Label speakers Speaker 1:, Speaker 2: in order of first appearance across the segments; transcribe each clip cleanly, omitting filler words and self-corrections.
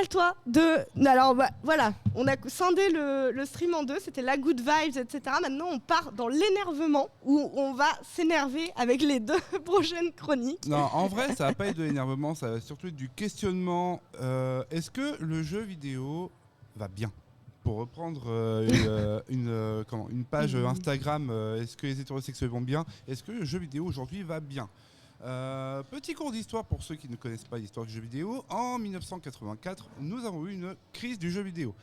Speaker 1: Toi alors voilà, on a scindé le stream en deux, c'était la good vibes, etc. Maintenant on part dans l'énervement où on va s'énerver avec les deux prochaines chroniques.
Speaker 2: Non, en vrai ça va pas être de l'énervement, ça va surtout être du questionnement. Est-ce que le jeu vidéo va bien ? Pour reprendre une page Instagram, est-ce que les hétérosexuels vont bien ? Est-ce que le jeu vidéo aujourd'hui va bien ? Petit cours d'histoire pour ceux qui ne connaissent pas l'histoire du jeu vidéo. En 1984, nous avons eu une crise du jeu vidéo.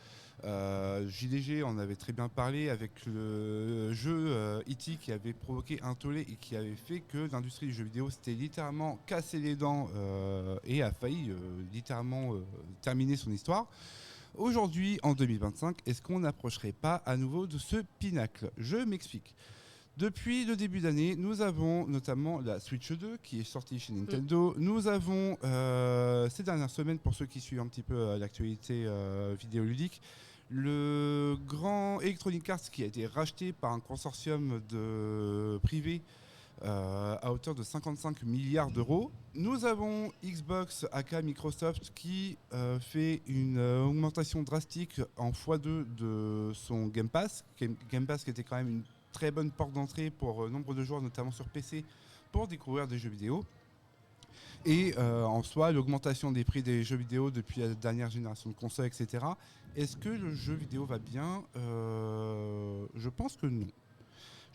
Speaker 2: JDG en avait très bien parlé avec le jeu E.T. qui avait provoqué un tollé et qui avait fait que l'industrie du jeu vidéo s'était littéralement cassé les dents et a failli littéralement terminer son histoire. Aujourd'hui, en 2025, est-ce qu'on n'approcherait pas à nouveau de ce pinacle ? Je m'explique. Depuis le début d'année, nous avons notamment la Switch 2 qui est sortie chez Nintendo. Nous avons, ces dernières semaines, pour ceux qui suivent un petit peu l'actualité vidéoludique, le grand Electronic Arts qui a été racheté par un consortium privé à hauteur de 55 milliards d'euros. Nous avons Xbox aka Microsoft qui fait une augmentation drastique en x2 de son Game Pass. Game Pass qui était quand même une très bonne porte d'entrée pour nombre de joueurs, notamment sur PC, pour découvrir des jeux vidéo. Et en soi, l'augmentation des prix des jeux vidéo depuis la dernière génération de consoles, etc. Est-ce que le jeu vidéo va bien ? Je pense que non.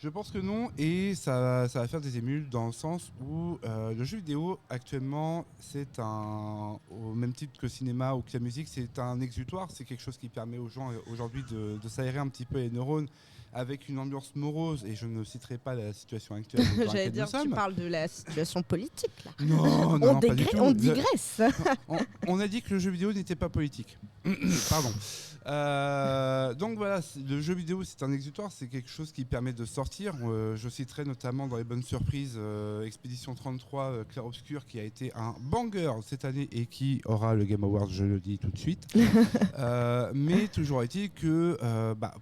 Speaker 2: Je pense que non, et ça va faire des émules dans le sens où le jeu vidéo actuellement, au même titre que le cinéma ou que la musique, c'est un exutoire, c'est quelque chose qui permet aux gens aujourd'hui de s'aérer un petit peu les neurones avec une ambiance morose, et je ne citerai pas la situation actuelle dans laquelle nous sommes.
Speaker 1: Tu parles de la situation politique là.
Speaker 2: Non, pas du tout.
Speaker 1: On digresse.
Speaker 2: On a dit que le jeu vidéo n'était pas politique. Pardon. Donc voilà, le jeu vidéo c'est un exutoire, c'est quelque chose qui permet de sortir. Je citerai notamment dans les bonnes surprises Expédition 33 Clair Obscur qui a été un banger cette année et qui aura le Game Award, je le dis tout de suite. Mais toujours est-il que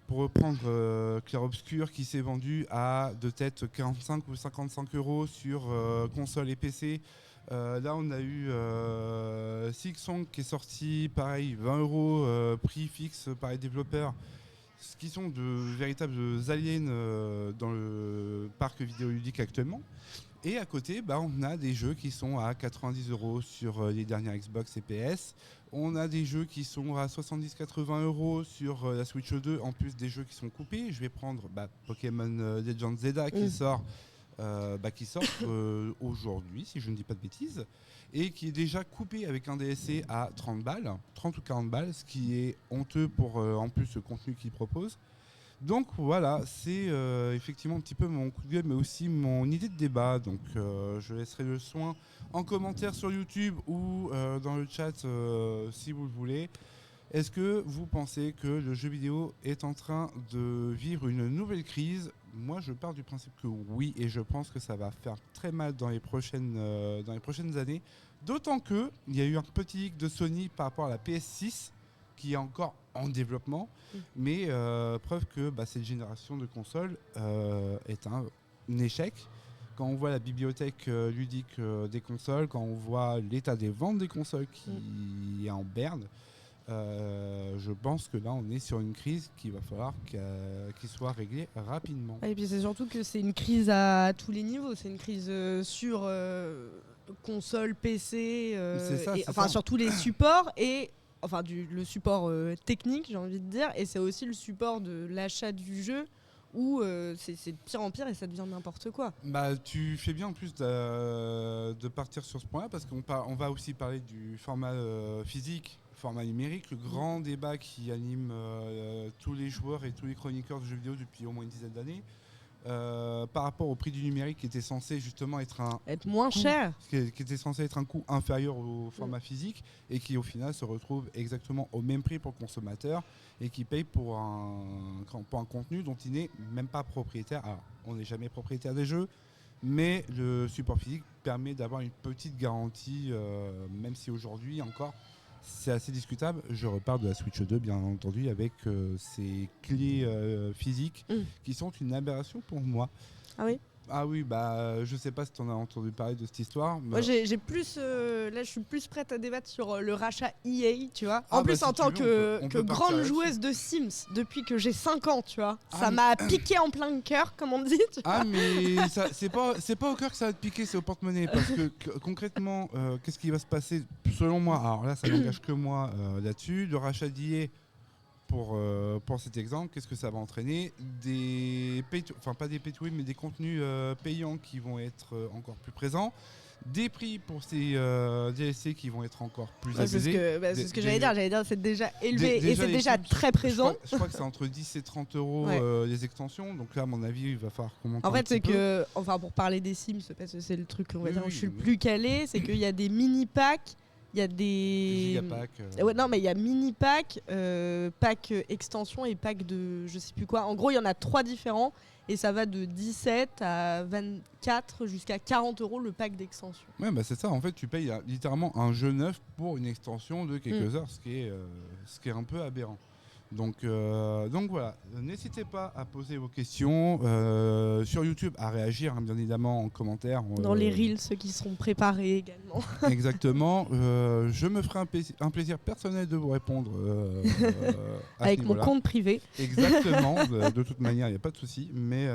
Speaker 2: pour reprendre Clair Obscur qui s'est vendu à de tête 45 ou 55 euros sur console et PC. Là, on a eu Silksong qui est sorti, pareil, 20 euros, prix fixe par les développeurs, ce qui sont de véritables aliens dans le parc vidéoludique actuellement. Et à côté, on a des jeux qui sont à 90 euros sur les dernières Xbox et PS. On a des jeux qui sont à 70-80 euros sur la Switch 2, en plus des jeux qui sont coupés. Je vais prendre Pokémon Legend Zelda qui sort aujourd'hui, si je ne dis pas de bêtises, et qui est déjà coupé avec un DLC à 30 ou 40 balles, ce qui est honteux pour en plus le contenu qu'il propose. Donc voilà, c'est effectivement un petit peu mon coup de gueule, mais aussi mon idée de débat. Donc je laisserai le soin en commentaire sur YouTube ou dans le chat si vous le voulez. Est-ce que vous pensez que le jeu vidéo est en train de vivre une nouvelle crise ? Moi, je pars du principe que oui, et je pense que ça va faire très mal dans les prochaines années. D'autant qu'il y a eu un petit hic de Sony par rapport à la PS6, qui est encore en développement, mais preuve que cette génération de consoles est un échec. Quand on voit la bibliothèque ludique des consoles, quand on voit l'état des ventes des consoles qui est en berne, je pense que là on est sur une crise qu'il va falloir qu'il soit réglée rapidement.
Speaker 1: Et puis c'est surtout que c'est une crise à tous les niveaux, c'est une crise sur console, PC, sur tous les supports et le support technique, j'ai envie de dire, et c'est aussi le support de l'achat du jeu où c'est de pire en pire et ça devient n'importe quoi.
Speaker 2: Tu fais bien en plus de partir sur ce point-là parce qu'on va aussi parler du format physique, format numérique, le grand débat qui anime tous les joueurs et tous les chroniqueurs de jeux vidéo depuis au moins une dizaine d'années. Par rapport au prix du numérique qui était censé justement être
Speaker 1: moins cher,
Speaker 2: qui était censé être un coût inférieur au format physique et qui au final se retrouve exactement au même prix pour le consommateur et qui paye pour un contenu dont il n'est même pas propriétaire. Alors, on n'est jamais propriétaire des jeux, mais le support physique permet d'avoir une petite garantie, même si aujourd'hui encore c'est assez discutable. Je repars de la Switch 2 bien entendu avec ces clés physiques qui sont une aberration pour moi.
Speaker 1: Ah oui.
Speaker 2: Ah oui, bah je sais pas si tu en as entendu parler de cette histoire.
Speaker 1: Moi j'ai plus là je suis plus prête à débattre sur le rachat EA, tu vois. En plus en tant que grande joueuse de Sims depuis que j'ai 5 ans, tu vois. Ça m'a piqué en plein cœur comme on dit. Tu vois.
Speaker 2: Mais c'est pas au cœur que ça va te piquer, c'est au porte-monnaie parce que concrètement qu'est-ce qui va se passer selon moi. Alors là ça n'engage que moi là-dessus, le rachat d'EA pour cet exemple, qu'est-ce que ça va entraîner? Pas des pay to win, mais des contenus payants qui vont être encore plus présents. Des prix pour ces DLC qui vont être encore plus abusés.
Speaker 1: C'est ce que j'allais dire. J'allais dire c'est déjà élevé et c'est déjà très présent.
Speaker 2: Je crois que c'est entre 10 et 30 euros les extensions. Donc là, à mon avis, il va falloir qu'on monte.
Speaker 1: En fait, c'est que, pour parler des Sims, parce que c'est le truc on va dire où je suis le plus calé, c'est qu'il y a des mini-packs. Il y a des
Speaker 2: gigapacks.
Speaker 1: Mais il y a mini pack, pack extension et pack de je sais plus quoi. En gros, il y en a 3 différents et ça va de 17 à 24 jusqu'à 40 euros le pack d'extension.
Speaker 2: Ouais, bah c'est ça. En fait, tu payes littéralement un jeu neuf pour une extension de quelques heures, ce qui est un peu aberrant. Donc voilà, n'hésitez pas à poser vos questions sur YouTube, à réagir bien évidemment en commentaire.
Speaker 1: Dans les reels, ceux qui seront préparés également.
Speaker 2: Exactement, je me ferai un plaisir personnel de vous répondre
Speaker 1: avec mon compte privé.
Speaker 2: Exactement, de toute manière, il n'y a pas de souci. Mais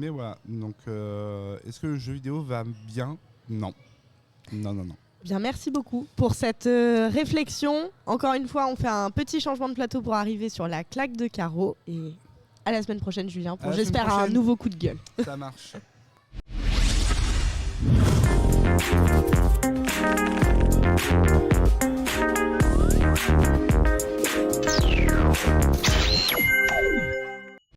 Speaker 2: voilà, donc est-ce que le jeu vidéo va bien? Non.
Speaker 1: Bien, merci beaucoup pour cette réflexion. Encore une fois, on fait un petit changement de plateau pour arriver sur la claque de Caro. Et à la semaine prochaine, Julien, pour j'espère un nouveau coup de gueule.
Speaker 2: Ça marche.